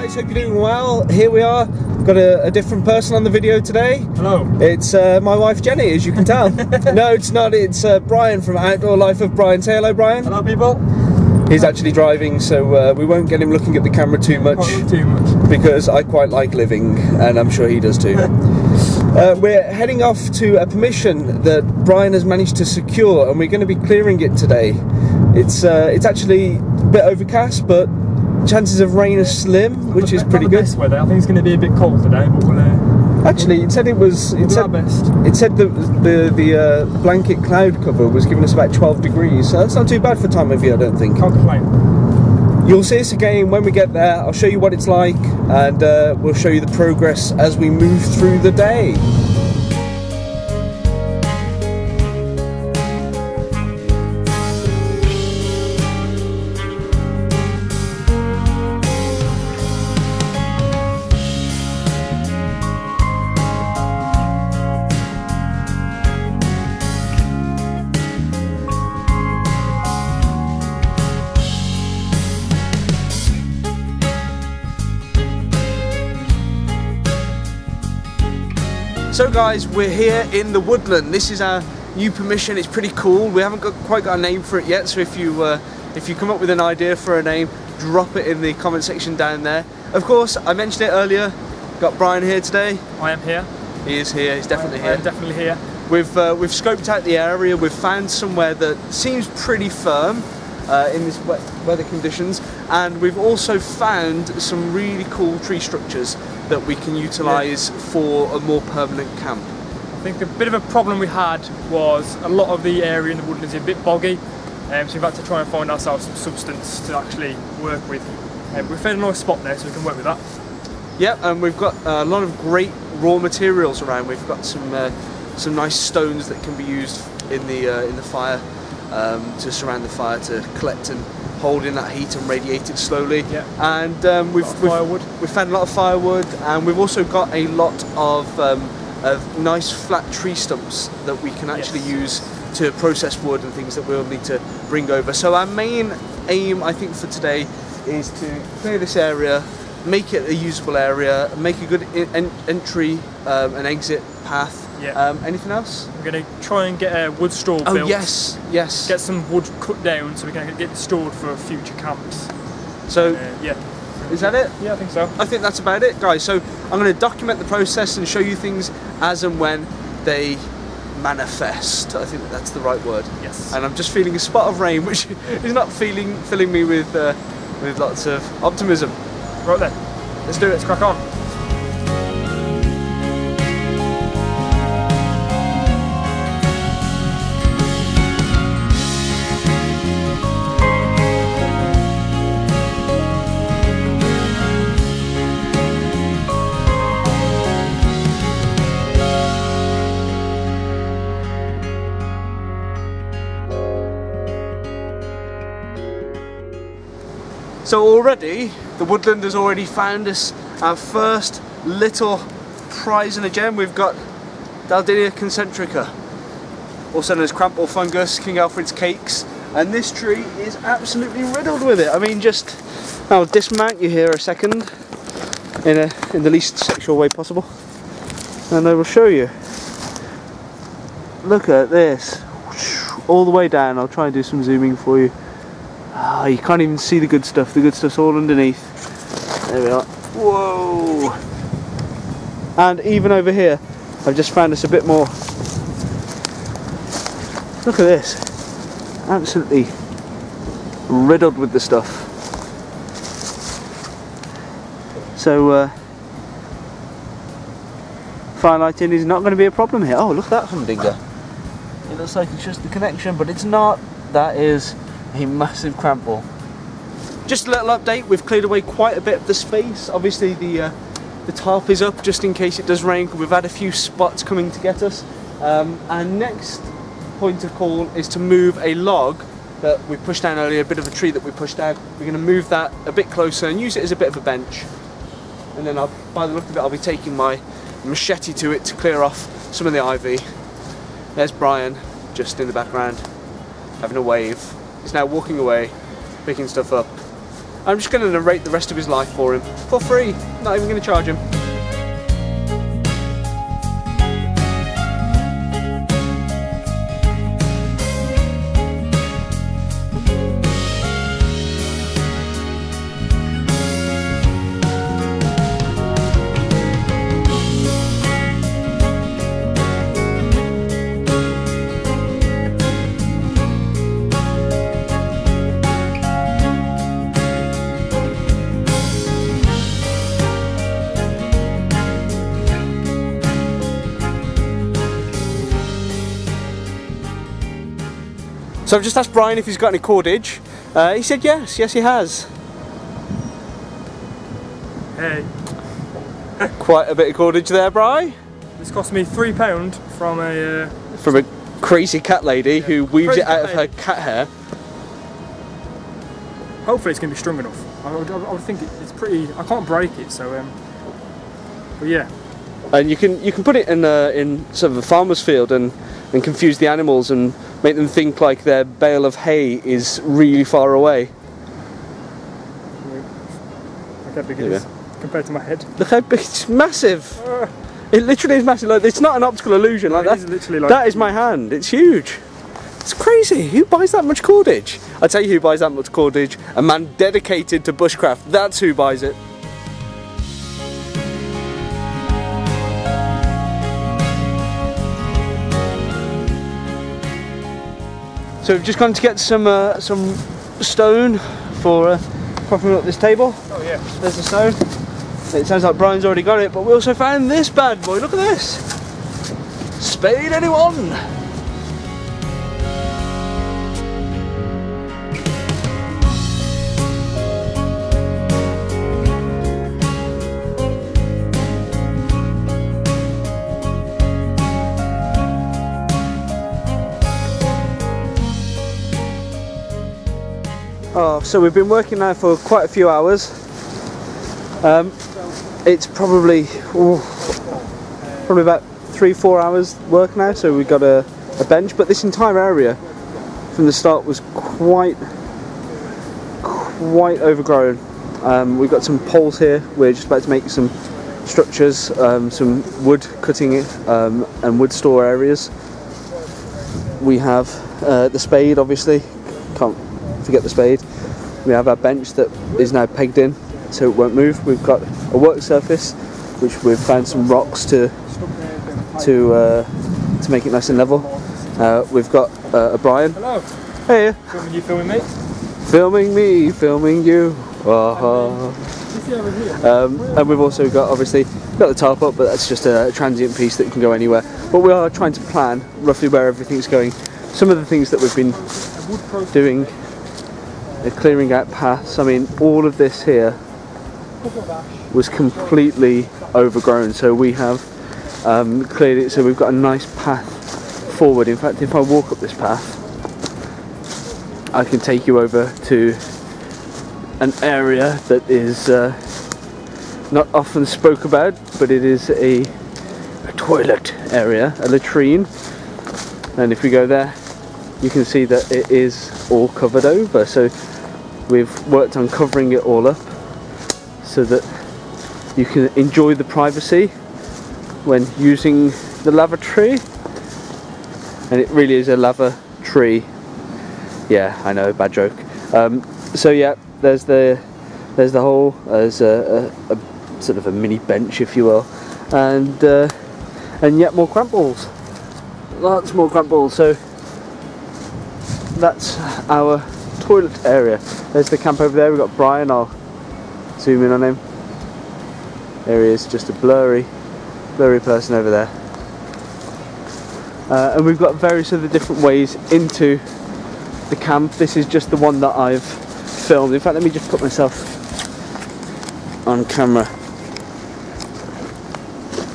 guys, hope you're doing well. Here we are, got a different person on the video today. Hello. It's my wife Jenny, as you can tell. No, it's not, it's Brian from Outdoor Life of Brian. Say hello, Brian. Hello, people. He's actually driving, so we won't get him looking at the camera too much. Not too much. Because I quite like living, and I'm sure he does too. We're heading off to a permission that Brian has managed to secure, and we're going to be clearing it today. It's actually a bit overcast, but chances of rain are slim, which is pretty good. Weather. I think it's going to be a bit cold today, but we'll. Actually, it said it was. It said the blanket cloud cover was giving us about 12 degrees, so that's not too bad for time of year, I don't think. Can't complain. You'll see us again when we get there. I'll show you what it's like, and we'll show you the progress as we move through the day. So guys, we're here in the woodland. This is our new permission. It's pretty cool. We haven't quite got a name for it yet, so if you come up with an idea for a name, drop it in the comment section down there. Of course, I mentioned it earlier, got Brian here today. I am here. He is here, he's definitely here. I am definitely here. We've scoped out the area, we've found somewhere that seems pretty firm in this weather conditions, and we've also found some really cool tree structures that we can utilise for a more permanent camp. I think a bit of a problem we had was a lot of the area in the woodlands is a bit boggy, so we've had to try and find ourselves some substance to actually work with. We've found a nice spot there, so we can work with that. Yep, and we've got a lot of great raw materials around. We've got some nice stones that can be used in the fire to surround the fire to collect and hold in that heat and radiate it slowly. Yeah. And we've found a lot of firewood, and we've also got a lot of nice flat tree stumps that we can actually use to process wood and things that we'll need to bring over. So our main aim, I think, for today is to clear this area, make it a usable area, make a good entry and exit path. Yeah. Anything else? We're going to try and get a wood store built. Oh yes, yes. Get some wood cut down so we can get it stored for future camps. So yeah. Is that it? Yeah, I think so. I think that's about it, guys. So I'm going to document the process and show you things as and when they manifest. I think that's the right word. Yes. And I'm just feeling a spot of rain, which is not filling me with lots of optimism. Right then, let's do it. Let's crack on. So already, the woodland has already found us our first little prize and a gem. We've got Daldinia concentrica, also known as crampball fungus, King Alfred's cakes, and this tree is absolutely riddled with it. I mean, I'll dismount you here a second in the least sexual way possible, and I will show you. Look at this, all the way down. I'll try and do some zooming for you. Ah, you can't even see the good stuff. The good stuff's all underneath. There we are. Whoa! And even over here, I've just found us a bit more. Look at this. Absolutely riddled with the stuff. So, firelighting is not going to be a problem here. Oh, look at that humdinger. It looks like it's just the connection, but it's not. That is a massive crampball. Just a little update, we've cleared away quite a bit of the space. Obviously the tarp is up just in case it does rain. We've had a few spots coming to get us. Our next point of call is to move a log that we pushed down earlier, a bit of a tree that we pushed down. We're going to move that a bit closer and use it as a bit of a bench. And then by the look of it, I'll be taking my machete to it to clear off some of the ivy. There's Brian, just in the background, having a wave. He's now walking away, picking stuff up, I'm just going to narrate the rest of his life for him for free. Not even going to charge him. So I've just asked Brian if he's got any cordage. He said yes he has. Hey. Quite a bit of cordage there, Brian. This cost me £3 from a crazy cat lady who weaves it out of her cat hair. Hopefully it's going to be strong enough. I would think it's pretty. I can't break it, so but yeah. And you can put it in sort of a farmer's field and confuse the animals and make them think like their bale of hay is really far away. Look how big it is compared to my head. Look how big, it's massive. It literally is massive. Like, it's not an optical illusion. Like that. Literally like that is my hand. It's huge. It's crazy. Who buys that much cordage? I tell you who buys that much cordage. A man dedicated to bushcraft. That's who buys it. So we've just gone to get some stone for propping up this table. Oh yeah. There's the stone. It sounds like Brian's already got it, but we also found this bad boy. Look at this. Spade anyone? Oh, so we've been working now for quite a few hours. It's probably about 3-4 hours work now. So we've got a bench, but this entire area from the start was quite overgrown. We've got some poles here. We're just about to make some structures, some wood cutting and wood store areas. We have the spade, obviously. Can't forget the spade. We have our bench that is now pegged in so it won't move. We've got a work surface which we've found some rocks to make it nice and level. We've got a Brian. Hello. Hey. Filming me? Filming me, filming you. And we've also got the tarp up, but that's just a transient piece that can go anywhere. But we are trying to plan roughly where everything's going. Some of the things that we've been doing, clearing out paths. I mean, all of this here was completely overgrown, so we have cleared it so we've got a nice path forward. In fact, if I walk up this path, I can take you over to an area that is not often spoke about, but it is a toilet area, a latrine. And if we go there, you can see that it is all covered over. So we've worked on covering it all up so that you can enjoy the privacy when using the lavatory. And it really is a lavatory. Yeah, I know, bad joke. So yeah, there's the hole. There's a sort of a mini bench, if you will, and yet more cramp balls. Lots more cramp balls. So that's our toilet area. There's the camp over there. We've got Brian. I'll zoom in on him. There he is, just a blurry person over there. And we've got various other different ways into the camp. This is just the one that I've filmed. In fact, let me just put myself on camera.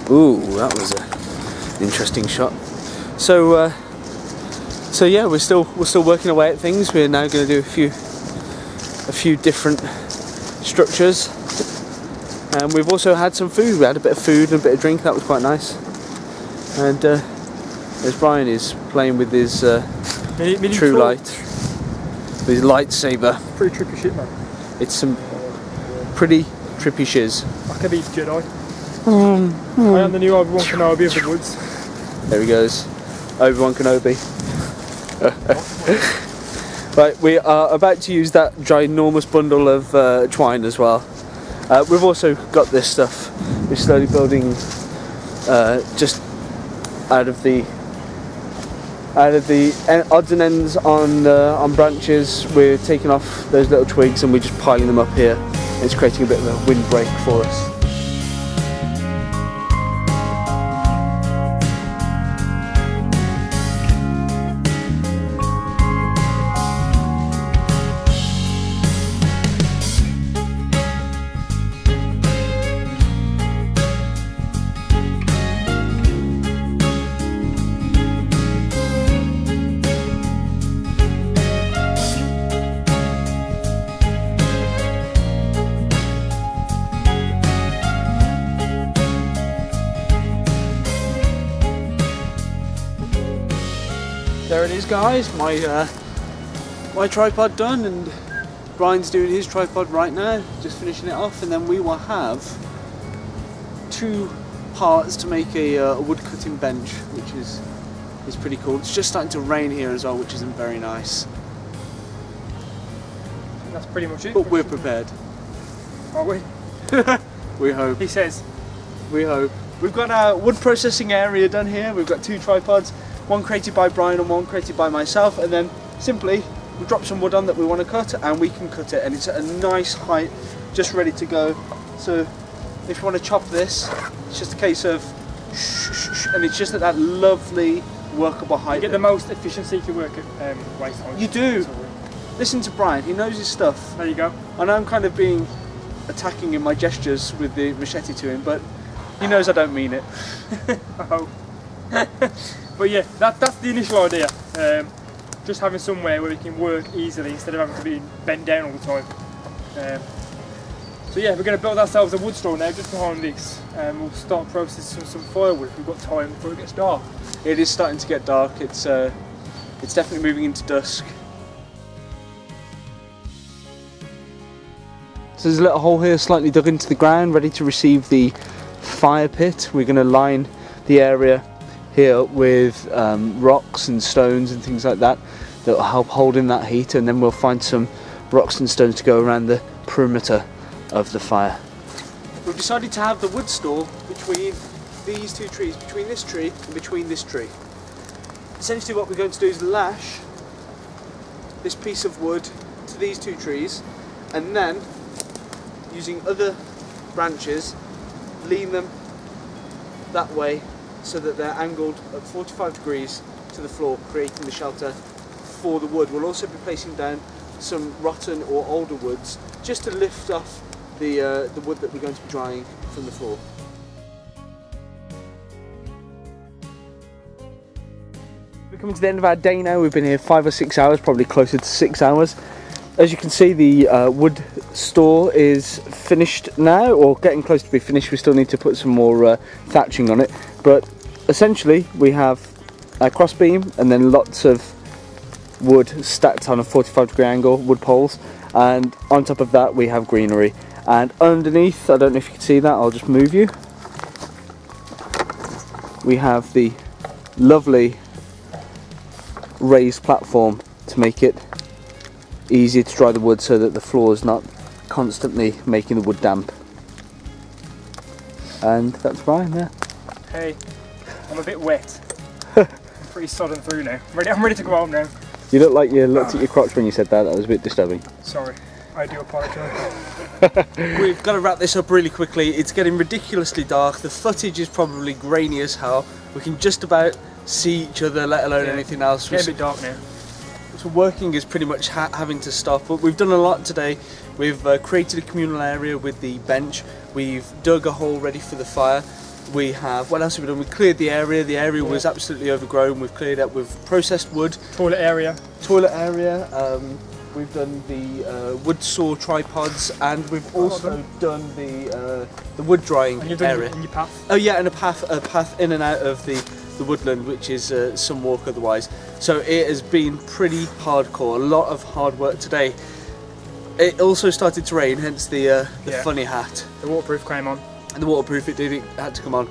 Ooh, that was an interesting shot. So yeah, we're still working away at things. We're now going to do a few different structures, and we've also had some food. We had a bit of food and a bit of drink. That was quite nice. And as Brian is playing with his true light, with his lightsaber. Pretty trippy shit, man. It's some pretty trippy shiz. I could be Jedi. I am the new Obi-Wan Kenobi of the woods. There he goes, Obi-Wan Kenobi. Right, we are about to use that ginormous bundle of twine as well. We've also got this stuff. We're slowly building just out of the odds and ends on branches. We're taking off those little twigs and we're just piling them up here. It's creating a bit of a windbreak for us. There it is, guys, my tripod done, and Brian's doing his tripod right now, just finishing it off, and then we will have 2 parts to make a wood cutting bench, which is pretty cool. It's just starting to rain here as well, which isn't very nice. That's pretty much it. But we're prepared. Are we? We hope. He says. We hope. We've got our wood processing area done here. We've got 2 tripods. One created by Brian and one created by myself, and then simply we drop some wood on that we want to cut and we can cut it, and it's at a nice height, just ready to go. So if you want to chop this, it's just a case of and it's just at that lovely workable height. You get the most efficiency if you work at waist height. You do. Listen to Brian, he knows his stuff. There you go. I know I'm kind of being attacking in my gestures with the machete to him, but he knows I don't mean it. I hope. But yeah, that's the initial idea. Just having somewhere where we can work easily instead of having to be bent down all the time. So yeah, we're going to build ourselves a wood store now just behind this, and we'll start processing some firewood if we've got time before it gets dark. It is starting to get dark. It's definitely moving into dusk. So there's a little hole here slightly dug into the ground, ready to receive the fire pit. We're going to line the area here with rocks and stones and things like that that will help hold in that heat, and then we'll find some rocks and stones to go around the perimeter of the fire. We've decided to have the wood store between these 2 trees, between this tree and between this tree. Essentially what we're going to do is lash this piece of wood to these 2 trees, and then using other branches lean them that way so that they're angled at 45 degrees to the floor, creating the shelter for the wood. We'll also be placing down some rotten or older woods just to lift off the wood that we're going to be drying from the floor. We're coming to the end of our day now. We've been here 5 or 6 hours, probably closer to 6 hours. As you can see, the wood store is finished now, or getting close to be finished. We still need to put some more thatching on it, but essentially we have a cross beam and then lots of wood stacked on a 45-degree angle, wood poles, and on top of that we have greenery. And underneath, I don't know if you can see that, I'll just move you, we have the lovely raised platform to make it easier to dry the wood so that the floor is not constantly making the wood damp. And that's Brian there. Hey, I'm a bit wet. I'm pretty sodden through now. I'm ready to go home now. You look like you looked at your crotch when you said that. That was a bit disturbing. Sorry, I do apologise. We've got to wrap this up really quickly. It's getting ridiculously dark. The footage is probably grainy as hell. We can just about see each other, let alone anything else. It's getting a bit dark now. So working is pretty much having to stop, but we've done a lot today. We've created a communal area with the bench. We've dug a hole ready for the fire. We have, what else have we done? We cleared the area. The area was absolutely overgrown. We've cleared it with processed wood. Toilet area. We've done the wood saw tripods, and we've also done the wood drying area. And your path. Oh yeah, and a path in and out of the woodland, which is some walk otherwise. So it has been pretty hardcore, a lot of hard work today. It also started to rain, hence the funny hat. The waterproof came on. And the waterproof, it had to come on.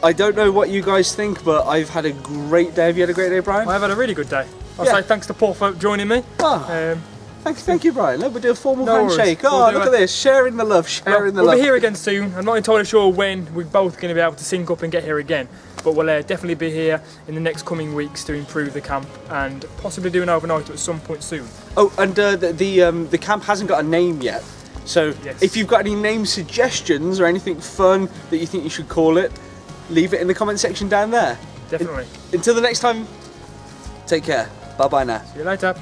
I don't know what you guys think, but I've had a great day. Have you had a great day, Brian? I've had a really good day. I'll say thanks to Paul for joining me. Oh, thank you, Brian. Look, we'll do a formal No handshake. worries. Oh, We'll look at this, sharing the love, sharing the love. We'll be here again soon. I'm not entirely sure when we're both going to be able to sync up and get here again, but we'll definitely be here in the next coming weeks to improve the camp and possibly do an overnight at some point soon. Oh, and the camp hasn't got a name yet. So if you've got any name suggestions or anything fun that you think you should call it, leave it in the comment section down there. Definitely. Until the next time, take care. Bye bye now. See you later.